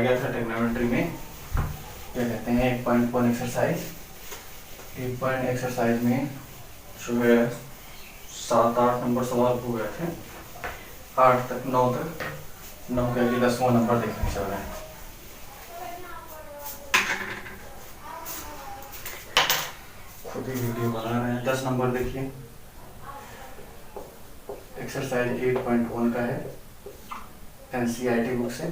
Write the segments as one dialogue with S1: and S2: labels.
S1: गया था ट्रिग्नोमेट्री में, क्या कहते हैं 8.1 एक्सरसाइज। 8 एक्सरसाइज में जो है 7-8 नंबर सवाल हो गए थे, 8 तक 9 तक, 9 के आगे 10वां नंबर देखने चल रहे हैं। खुद ही वीडियो बना रहे हैं। 10 नंबर देखिए, एक्सरसाइज 8.1 का है, NCERT बुक से।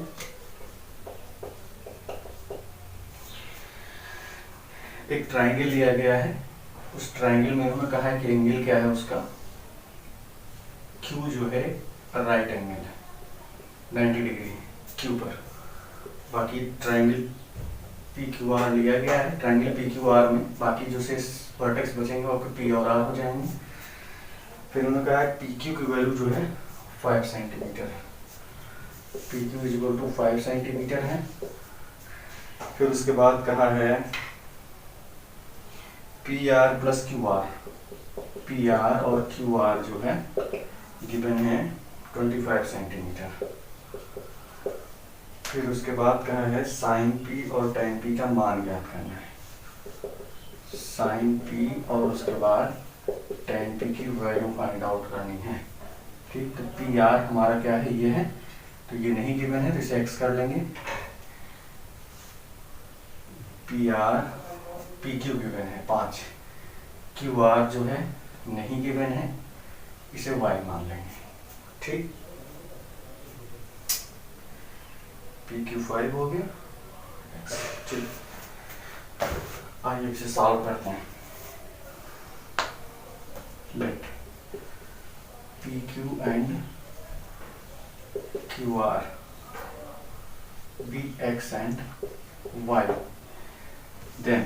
S1: एक ट्राइंगल लिया गया है, उस ट्राइंगल में उन्होंने कहा है कि एंगल क्या है उसका, Q जो है राइट एंगल है 90 डिग्री Q पर। बाकी ट्राइंगल PQR लिया गया है, ट्राइंगल PQR में बाकी जो से वर्टेक्स बचेंगे वो आपके P और R हो जाएंगे। फिर उन्होंने कहा है PQ की वैल्यू जो है 5 सेंटीमीटर है, PQ इक्वल टू 5 सेंटीमीटर है। फिर उसके बाद कहा है PR प्लस QR, PR और QR जो है गिवन है 25 सेंटीमीटर। फिर उसके बाद कहा है साइन P और टेन P का मान ज्ञात करना है, साइन P और उसके बाद टेन P की वैल्यू फाइंड आउट करनी है। ठीक, तो PR हमारा क्या है, ये है, तो ये नहीं गिवन है तो इसे x कर लेंगे। PR PQ गिवन है 5, QR जो है नहीं गिवन है, इसे y मान लेंगे। ठीक, PQ 5 हो गया। ठीक, आइए इसे सॉल्व करते हैं। Let PQ and QR be x and y, then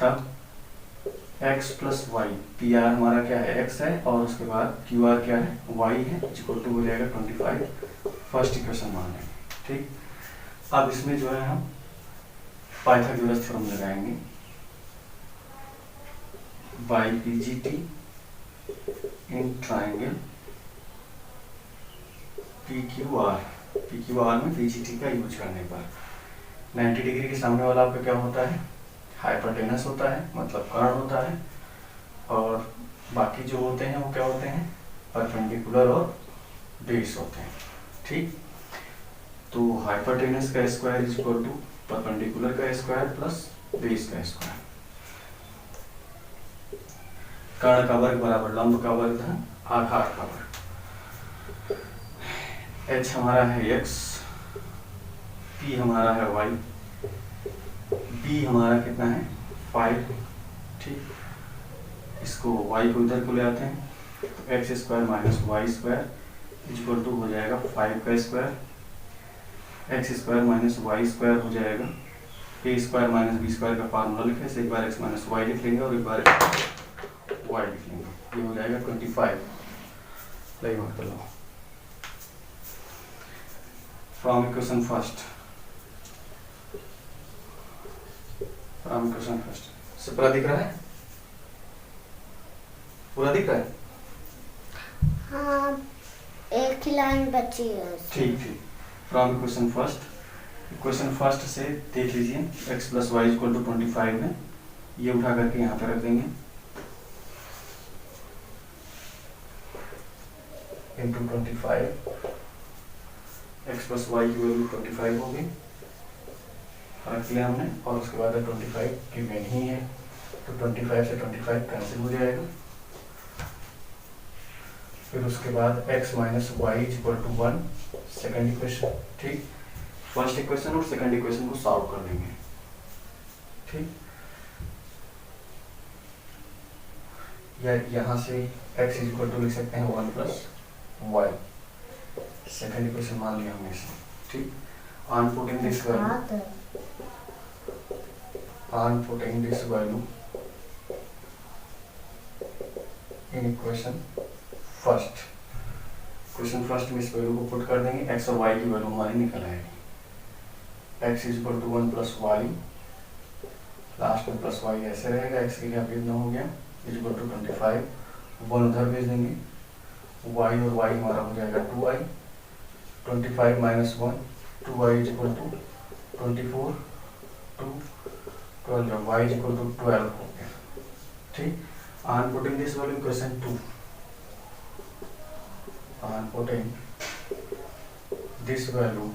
S1: तब x प्लस वाई, PR हमारा क्या है x है और उसके बाद QR क्या है y है, इक्वल टू हो जाएगा 25। फर्स्ट इक्वेशन मान लेंगे। ठीक, अब इसमें जो है हम पाइथागोरस थ्योरम लगाएंगे। By PGT in triangle PQR, PQR में PGT का यूज करने पर 90 डिग्री के सामने वाला आपका क्या होता है, हाइपोटेनस होता है, मतलब कर्ण होता है, और बाकी जो होते हैं वो क्या होते हैं, परपेंडिकुलर और बेस होते हैं। ठीक, तो हाइपोटेनस का square is equal to perpendicular का स्क्वायर प्लस बेस का स्क्वायर। कर्ण का वर्ग बराबर लंब का वर्ग धन आधार का वर्ग। H हमारा है x, P हमारा है y, B हमारा कितना है 5। ठीक, इसको y को इधर को ले आते हैं, तो x square minus y square equal to हो जाएगा 5 का square, x square minus y square हो जाएगा, a square minus B square का फार्मूला लिखे, इसे एक बार x माइनस वाई लिख लेंगे और एक बार y लिख लेंगे, ये हो जाएगा 25। लाइक मत कर लो from equation first, from equation first से पूरा दिख रहा है, पूरा दिख रहा है।
S2: हाँ, एक ही लाइन बची है।
S1: ठीक ठीक, from equation first, equation first से देख लीजिए x plus y equal to 25 में, ये उठा करके यहाँ पे रख देंगे इंटू 25, x प्लस वाई की वैल्यू 25 होगी, रख लिया हमने, और उसके बाद 25 की मेन ही है, तो 25 से 25 कैंसिल हो जाएगा। फिर उसके बाद x minus y equal to 1, second equation. ठीक, फर्स्ट इक्वेशन और सेकेंड इक्वेशन को सॉल्व कर लेंगे। ठीक, या यहाँ से x इक्वल टू लिख सकते हैं 1 प्लस वाई, सेकेंड इक्वेशन मान लिया हमने इसे। ठीक, on putting this value, on putting this value in equation first, question first में इस वैल्यू को पुट कर देंगे, x और y की वैल्यू हमारी निकल आएगी, x is equal to 1 plus y, last में प्लस वाई ऐसे रहेगा, x के लिए भेज हो गया इज इक्वल टू 25, 1 उधर भेज देंगे, y और y हमारा हो जाएगा 2i, 25 माइनस 1 2y is equal to 24 two 12, y is equal to 12 हो गया। ठीक, I am putting this value equation 2, I am putting this value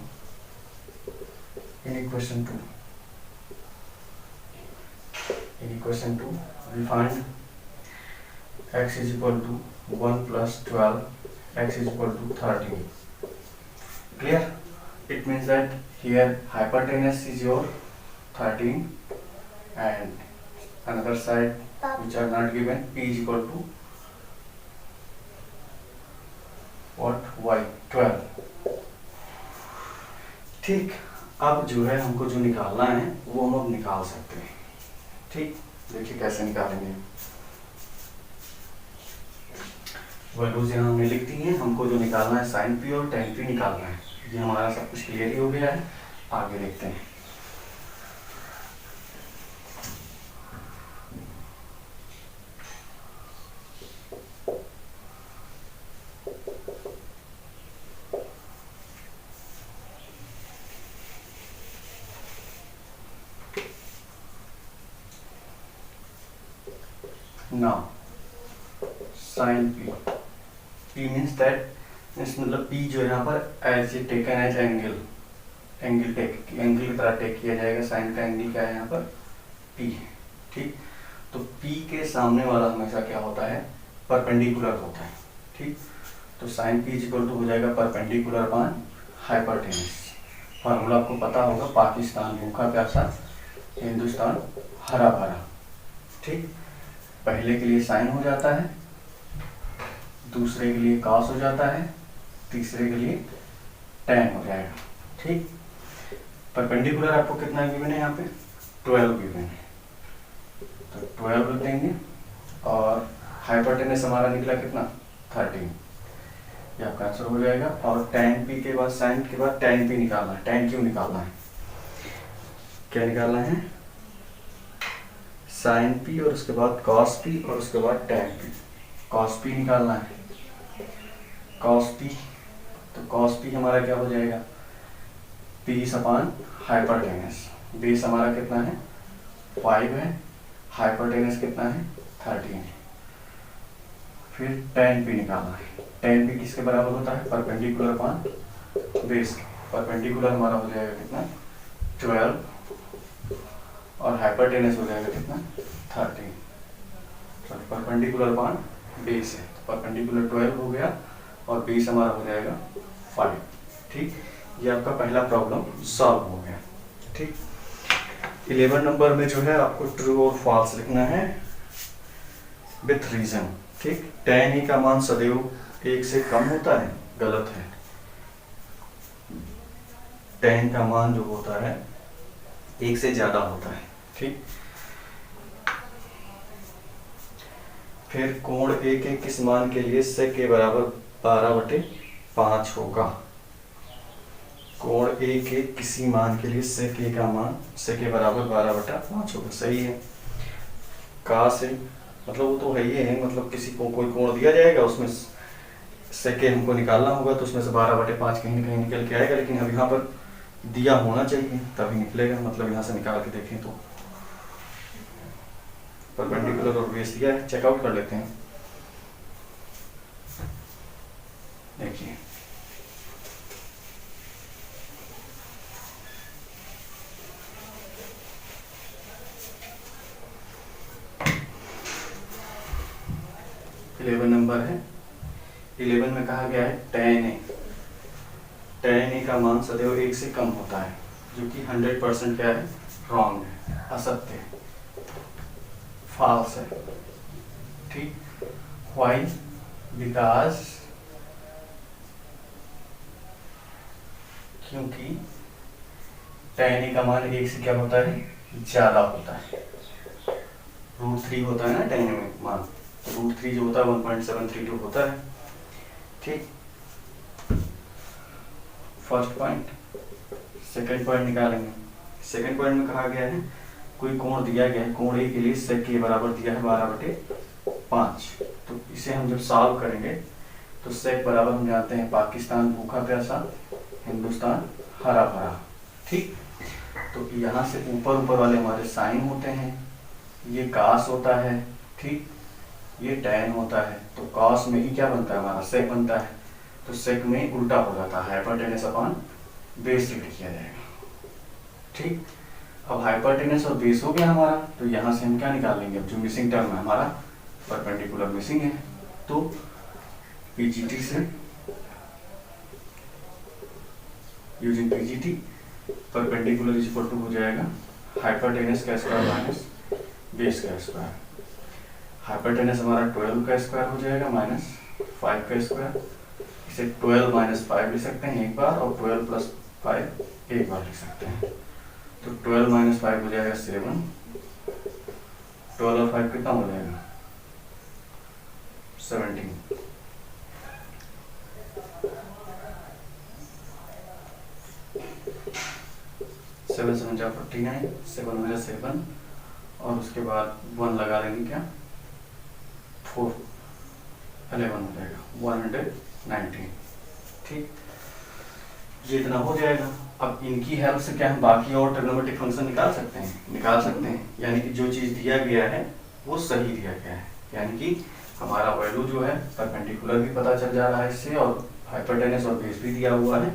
S1: in equation 2. In equation 2 we find x is equal to 1 plus 12, x is equal to 13. Clear? It means that here hypotenuse is your 13 and another side which are not given, p is equal to what, y 12. ठीक, अब जो है हमको जो निकालना है वो हम अब निकाल सकते हैं। ठीक, देखिए कैसे निकालेंगे। वैल्यूज यहाँ हमने लिख दी हैं, हमको जो निकालना है साइन पी और टेन पी निकालना है। ये हमारा सब कुछ क्लियर ही हो गया है, आगे देखते हैं। Now sin p, p means that मतलब p जो है यहाँ पर as a taken as angle, angle की तरह टेक किया जाएगा। साइन का एंगल क्या है यहाँ पर, p। ठीक, तो p के सामने वाला हमेशा क्या होता है, परपेंडिकुलर होता है। ठीक, तो साइन p इक्वल टू हो जाएगा परपेंडिकुलर अपॉन हाइपोटेन्यूज। फॉर्मूला आपको पता होगा, पाकिस्तान भूखा प्यासा, हिंदुस्तान हरा भरा। ठीक, पहले के लिए साइन हो जाता है, दूसरे के लिए कॉस हो जाता है, तीसरे के लिए टैन हो जाएगा। ठीक, परपेंडिकुलर आपको कितना गिवन है यहाँ पे, 12 गिवन है, तो 12 लिख देंगे। और हाइपोटेनस हमारा निकला कितना, 13, ये आपका आंसर हो जाएगा। और टैन पी के बाद, साइन के बाद टैन पी निकालना है। टैन क्यों निकालना है, क्या निकालना है, साइन पी और उसके बाद कॉस पी और उसके बाद टैन पी। कॉस पी निकालना है, कॉस पी, तो कॉस पी हमारा क्या हो जाएगा, पी अपॉन हाइपोटेनस। बेस हमारा कितना है, 5 है, हाइपोटेनस कितना है, 13 है। फिर टैन पी निकालना है। टैन पी किसके बराबर होता है, परपेंडिकुलर अपॉन बेस। परपेंडिकुलर हमारा हो जाएगा कितना, 12, और हाइपोटेनस हो जाएगा कितना, 13। सॉरी, परपेंडिकुलर अपॉन बेस है, तो परपेंडिकुलर 12 हो गया और बेस हमारा हो जाएगा 5। ठीक, ये आपका पहला प्रॉब्लम सॉल्व हो गया। ठीक, 11 नंबर में जो है आपको ट्रू और फॉल्स लिखना है विथ रीजन। ठीक, tan e का मान सदैव 1 से कम होता है, गलत है। tan का मान जो होता है 1 से ज्यादा होता है। ठीक, फिर कोण ए के किस मान के लिए sec के बराबर 12/5 होगा। कोण ए के किसी मान के लिए sec ए का मान sec के बराबर 12/5 होगा। सही है, का से मतलब वो तो है ही है, मतलब किसी को कोई कोण दिया जाएगा, उसमें sec ए हमको निकालना होगा, तो उसमें से 12/5 कहीं ना कहीं निकल के आएगा। लेकिन अब यहाँ पर दिया होना चाहिए तभी निकलेगा, मतलब यहाँ से निकाल के देखें तो परपेंडिकुलर और बेस दिया है। चेकआउट कर लेते हैं। देखिए, इलेवन नंबर है। 11 में कहा गया है tan ए, tan ए का मान सदैव 1 से कम होता है, जो कि 100% क्या है, रॉन्ग है, असत्य है, फॉल्स है। ठीक, व्हाई, बिकॉज, क्योंकि tan ए का मान 1 से क्या होता है, ज्यादा होता है। √3 होता है ना tan ए में मान, √3 जो होता है 1.732 होता है। ठीक, फर्स्ट पॉइंट। सेकंड पॉइंट निकालेंगे। सेकंड पॉइंट में कहा गया है कोई कोण दिया गया है, कोण ए के लिए sec के बराबर दिया है 12/5। तो इसे हम जब सॉल्व करेंगे तो sec बराबर हम जानते हैं पाकिस्तान भूखा प्यासा, हिंदुस्तान हरा भरा। ठीक, तो यहाँ से ऊपर ऊपर वाले हमारे साइन होते हैं, ये कास होता है, ठीक, ये टैन होता है। तो कॉस में ही क्या बनता है हमारा, सेक बनता है। तो सेक में उल्टा हो जाता है, हाइपरटेनस अपॉन बेस लिख किया जाएगा। ठीक, अब हाइपरटेनस और बेस हो गया हमारा, तो यहाँ से हम क्या निकाल लेंगे, अब जो मिसिंग टर्म है हमारा परपेंडिकुलर मिसिंग है, तो पीजीटी से using PGT perpendicular is equal to हो जाएगा हाइपरटेनस का स्क्वायर माइनस बेस का स्क्वायर। हाइपरटेनस हमारा 12 का स्क्वायर हो जाएगा माइनस 5 का स्क्वायर। इसे 12 माइनस 5 लिख सकते हैं एक बार, और 12 प्लस 5 एक बार लिख सकते हैं। तो 12 माइनस 5 हो जाएगा 7, 12 और 5 कितना हो जाएगा 17। 7 7 जा 49, 7 हो जाए 7, और उसके बाद 1 लगा लेंगे क्या 4, 11 हो जाएगा 119। ठीक, ये इतना हो जाएगा। अब इनकी हेल्प से क्या हम बाकी और ट्रिग्नोमेट्रिक फंक्शन निकाल सकते हैं, यानी कि जो चीज़ दिया गया है वो सही दिया गया है, यानी कि हमारा वैल्यू जो है परपेंडिकुलर भी पता चल जा रहा है इससे, और हाइपरटेनस और बेस भी दिया हुआ है।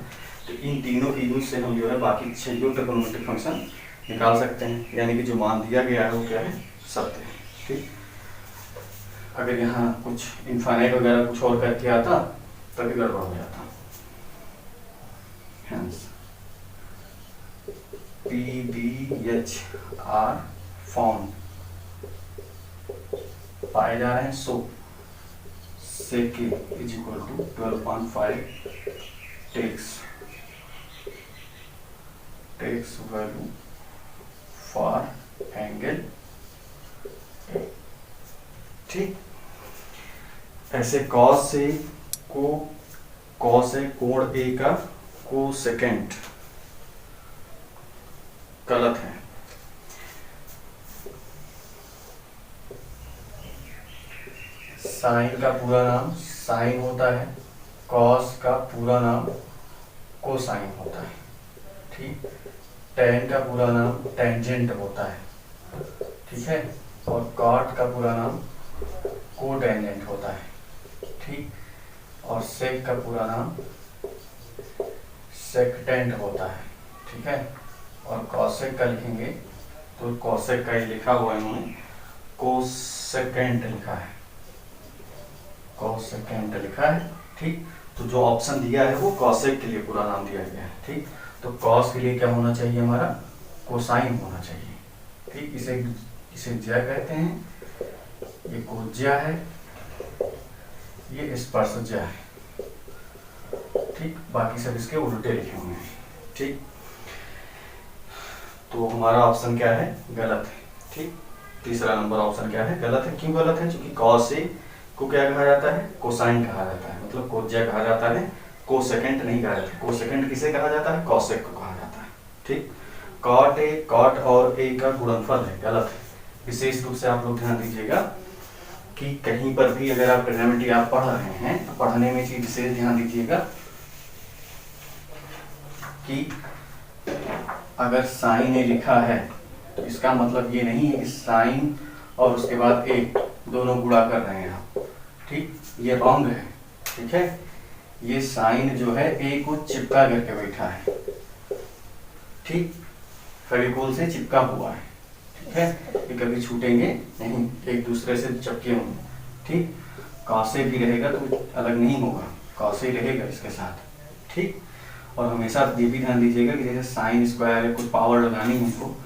S1: तो इन तीनों की यूज से हम जो है बाकी 6 ट्रिग्नोमेट्रिक फंक्शन निकाल सकते हैं, यानी कि जो मान दिया गया है वो क्या है, सत्य है। ठीक, अगर यहाँ कुछ इनफाइनाइट वगैरह कुछ और करके आता तभी गड़बड़ हो जाता। Hence, PBHR फॉर्म पाए जा रहे हैं, so sec is equal to 12.5 takes value for angle. ठीक, ऐसे कॉस से कोण ए का कोसेकेंट गलत है। साइन का पूरा नाम साइन होता है, कॉस का पूरा नाम कोसाइन होता है। ठीक, टैन का पूरा नाम टेंजेंट होता है, ठीक है, और कॉट का पूरा नाम कोटेंजेंट होता है। ठीक, और सेक का पूरा नाम सेकटेंट होता है। ठीक है, और कॉसेक का लिखेंगे तो कॉसेक का ये लिखा हुआ है इन्होंने कोसेकेंट लिखा है, कोसेकेंट लिखा है। ठीक, तो जो ऑप्शन दिया है वो कॉसेक के लिए पूरा नाम दिया गया है। ठीक, तो कॉस के लिए क्या होना चाहिए हमारा, कोसाइन होना चाहिए। ठीक, इसे ज्या कहते हैं, ये कोज्या है, ये स्पर्शज्या है। ठीक, बाकी सब इसके उल्टे लिखे हुए हैं। ठीक, तो हमारा ऑप्शन क्या है, गलत है। ठीक, तीसरा नंबर ऑप्शन क्या है, गलत है। क्यों गलत है, क्योंकि कॉस ए को क्या कहा जाता है, कोसाइन कहा जाता है, मतलब कोज्या कहा जाता है, कोसेकेंट नहीं कहा जाता। कोसेकेंट किसे कहा जाता है, कॉसेक को कहा जाता है। ठीक, कॉट और ए का गुणनफल है, गलत है। विशेष रूप से आप लोग ध्यान दीजिएगा कि कहीं पर भी अगर आप ट्रिग्नोमेट्री आप पढ़ रहे हैं तो पढ़ने में चीज विशेष ध्यान दीजिएगा कि अगर साइन ए लिखा है तो इसका मतलब ये नहीं है कि साइन और उसके बाद ए दोनों गुणा कर रहे हैं आप। ठीक, ये रॉन्ग है। ठीक है, ये साइन जो है ए को चिपका करके बैठा है। ठीक, फेविकोल से चिपका हुआ है। ठीक है, ये कभी छूटेंगे नहीं, एक दूसरे से चिपके होंगे। ठीक, कॉसे भी रहेगा तो अलग नहीं होगा, कॉसे रहेगा इसके साथ। ठीक, और हमेशा ये भी ध्यान दीजिएगा कि जैसे साइन स्क्वायर है, कुछ पावर लगानी है तो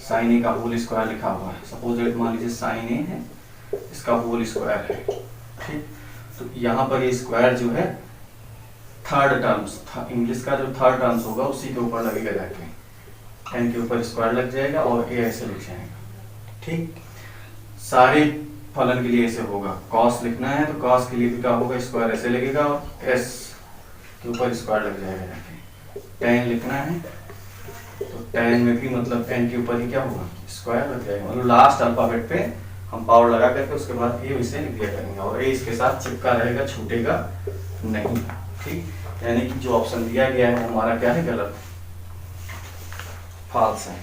S1: साइन ए का होल स्क्वायर लिखा हुआ है। सपोज मान लीजिए साइन ए है, इसका होल स्क्वायर है। ठीक, तो यहाँ पर ये स्क्वायर जो है थर्ड टर्म्स, इंग्लिश का जो थर्ड टर्म्स होगा उसी के ऊपर लगेगा जाके, एन के ऊपर स्क्वायर लग जाएगा और ए ऐसे लिख जाएगा। ठीक, सारे फलन के लिए ऐसे होगा। कॉस लिखना है तो कॉस के लिए भी क्या होगा, स्क्वायर ऐसे लगेगा और एस के ऊपर स्क्वायर लग जाएगा जाके। टेन लिखना है तो टेन में भी मतलब एन के ऊपर ही क्या होगा, स्क्वायर लग जाएगा। मतलब लास्ट अल्फाबेट पे हम पावर लगा करके उसके बाद ए इसे लिख दिया करेंगे और ए इसके साथ चिपका रहेगा, छूटेगा नहीं। ठीक, यानी कि जो ऑप्शन दिया गया है वो हमारा क्या है, गलत। फॉल्स है।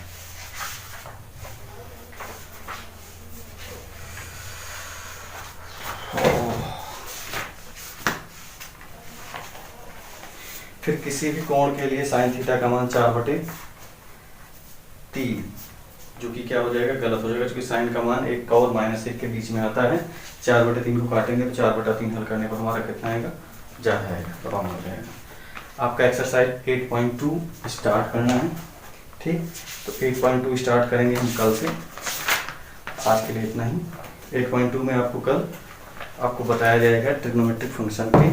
S1: फिर किसी भी कोण के लिए साइन थीटा का मान 4/3, जो कि क्या हो जाएगा, गलत हो जाएगा, क्योंकि साइन का मान 1 और -1 के बीच में आता है। 4/3 को काटेंगे तो 4/3 हल करने पर हमारा कितना आएगा, ज़्यादा आएगा, तो रॉन्ग हो जाएगा। आपका एक्सरसाइज 8.2 स्टार्ट करना है। ठीक, तो 8.2 स्टार्ट करेंगे हम कल से। आज के लिए इतना ही। 8.2 में आपको कल आपको बताया जाएगा ट्रिग्नोमेट्रिक फंक्शन के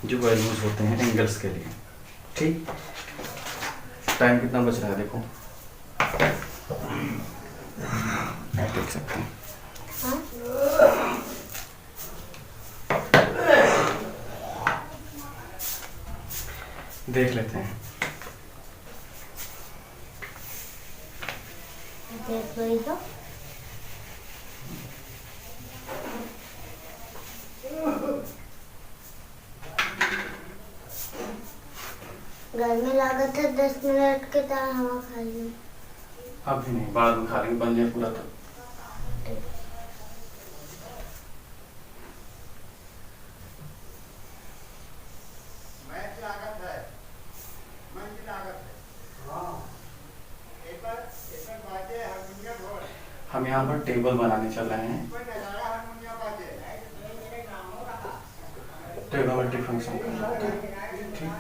S1: जो वैल्यूज होते हैं एंगल्स के लिए। ठीक, टाइम कितना बच रहा है देखो, देख सकते हैं। देख लेते हैं।
S2: देख रही हो? घर में लागत है 10 मिनट के तरह हवा खा ली।
S1: अभी नहीं, बाद में खा लेंगे, बन जाए पूरा तो। हम यहाँ पर टेबल बनाने चल रहे हैं, ट्रिग्नोमेट्रिक फंक्शन का। ठीक,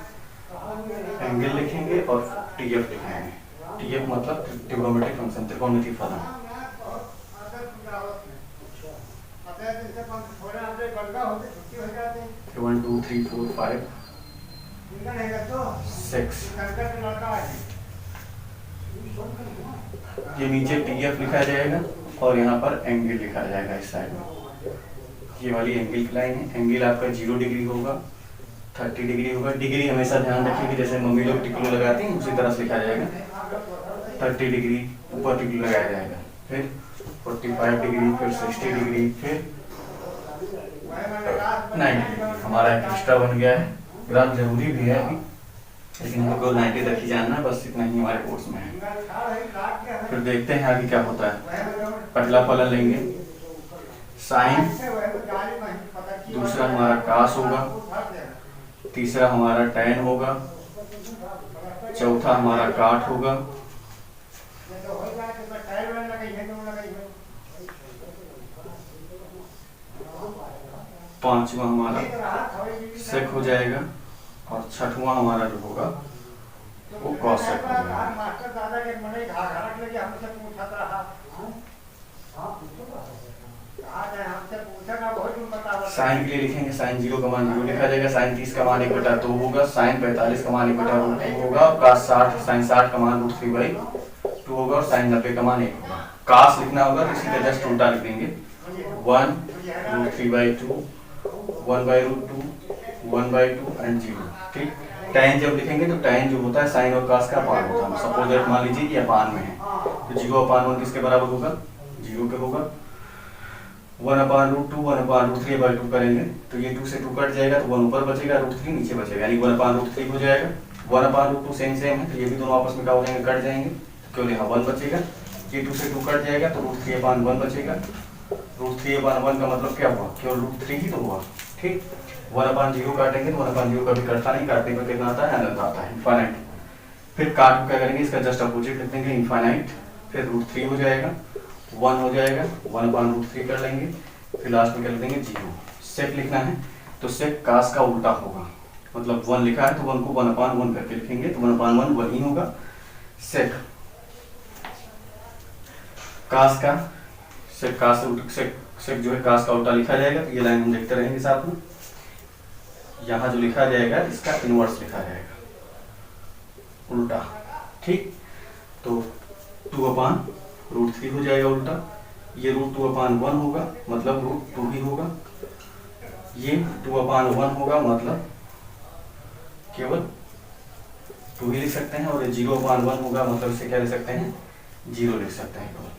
S1: एंगल लिखेंगे और टीएफ लिखेंगे। टीएफ मतलब ट्रिग्नोमेट्रिक फंक्शन, त्रिकोणमितीय फलन। 1 2 3 4 5 6, ये नीचे टीएफ लिखा जाएगा और यहाँ पर एंगल लिखा जाएगा इस साइड में। ये वाली एंगल की लाइन है। एंगल आपका 0 डिग्री होगा, 30 डिग्री होगा। डिग्री हमेशा ध्यान रखिए, जैसे मम्मी लोग टिकलू लगाती हैं उसी तरह से लिखा जाएगा। 30 डिग्री ऊपर टिकलू लगाया जाएगा, फिर 45 डिग्री, फिर 60 डिग्री, फिर 90 डिग्री। हमारा एक एक्स्ट्रा बन गया है। ग्राफ जरूरी भी है अभी, लेकिन हमको 90 तक ही जानना है, बस इतना ही हमारे कोर्स में है। फिर देखते हैं आगे क्या होता है। पहला फलन लेंगे साइन, दूसरा हमारा कास होगा, तीसरा हमारा टैन होगा, चौथा हमारा काट होगा, पांचवा हमारा सेक हो जाएगा, और छठवां हमारा जो होगा वो कॉस सेक हो जाएगा। साइन के लिए लिखेंगे, साइन 0 का मान 0 लिखा जाएगा, साइन 30 का मान 1/2 होगा, साइन 45 का मान 1/2 होगा, कास 60, साइन 60 का मान √3/2 होगा, और साइन 90 का मान 1 होगा। कास लिखना होगा तो इसी का जस्ट उल्टा लिख देंगे, 1 √3/2, 1/√2, 1/2 एंड 0। ठीक, टैन जब लिखेंगे तो टैन जो होता है साइन और कास का अपान होता है। सपोज दैट मान लीजिए कि अपान में है, तो 0/1 किसके बराबर होगा, 0 के होगा। 1/√2, 1/√3/2 करेंगे तो ये 2 से 2 कट जाएगा, तो 1 ऊपर बचेगा, √3 नीचे बचेगा, यानी 1/√3 हो जाएगा। 1/√2 सेम है, तो ये भी दोनों आपस में क्या हो जाएंगे, कट जाएंगे, तो केवल यहाँ 1 बचेगा। ये 2 से 2 कट जाएगा, तो √3/1 बचेगा। √3/1 का मतलब क्या हुआ, केवल √3 ही तो हुआ। ठीक, 1/0 काटेंगे तो 1/0 कभी कटता नहीं, काटने पर कितना आता है, अनंत आता है, इनफाइनाइट। फिर काट क्या करेंगे, इसका जस्ट अपोजिट लिख देंगे, इनफाइनाइट। फिर √3 हो जाएगा, 1 हो जाएगा, 1/√3 कर लेंगे, फिर लास्ट में कर देंगे 0। सेक लिखना है तो सेक कास का उल्टा होगा, मतलब 1 लिखा है तो 1 को 1/1 करके लिखेंगे, तो 1/1 1 ही होगा। सेक कास का, सेक कास सेक जो है कास का उल्टा लिखा जाएगा, तो ये लाइन हम देखते रहेंगे साथ में। यहाँ जो लिखा जाएगा इसका इनवर्स लिखा जाएगा, उल्टा। ठीक, तो 2/√3 हो जाएगा उल्टा, ये √2/1 होगा, मतलब √2 ही होगा। ये 2/1 होगा, मतलब केवल 2 ही लिख सकते हैं, और ये 0/1 होगा, मतलब इसे क्या लिख सकते हैं, 0 लिख सकते हैं केवल।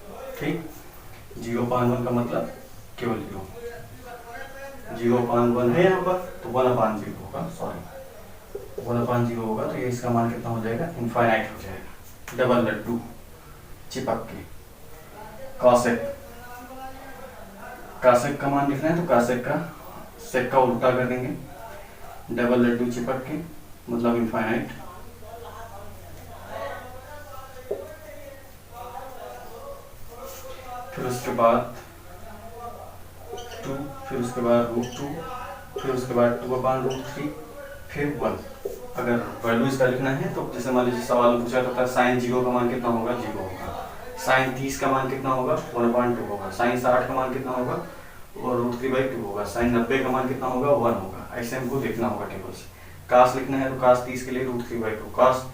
S1: ठीक, 0/1 का मतलब केवल 0, 0/1 है यहाँ पर, तो 1/0 होगा, सॉरी 1/0 होगा, तो ये इसका मान कितना हो जाएगा, इनफाइनाइट हो जाएगा, डबल लड्डू। चिपक के। कॉसेक, कासेक का मान लिखना है तो कासेक का सेक का उल्टा कर देंगे, डबल लड्डू चिपक के मतलब इनफाइनाइट। फिर उसके बाद 2, फिर उसके बाद √2, फिर उसके बाद 2/√3, फिर 1। अगर वैल्यू इसका लिखना है तो जैसे मान लीजिए सवाल में पूछा जाता है साइन 0 का मान कितना होगा, 0 होगा। साइन 30 का मान कितना होगा, 1/2 होगा। साइन 60 का मान कितना होगा, और √3/2 होगा। साइन 90 का मान कितना होगा, 1 होगा। ऐसे हमको देखना होगा टेबल से। कास लिखना है तो कास 30 के लिए √3/2, कास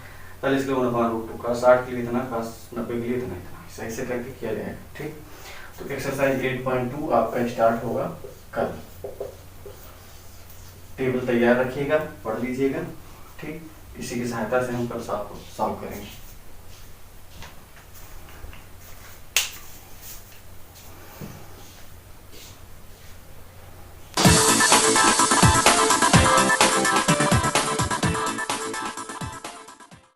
S1: 40 के लिए 1/√2, कास 60 के लिए इतना, कास 90 के लिए इतना इतना। ऐसे करके किया जाएगा। ठीक, तो एक्सरसाइज 8.2 आपका स्टार्ट होगा कल। टेबल तैयार रखिएगा, पढ़ लीजिएगा। ठीक, इसी की सहायता से हम कल सॉल्व करेंगे।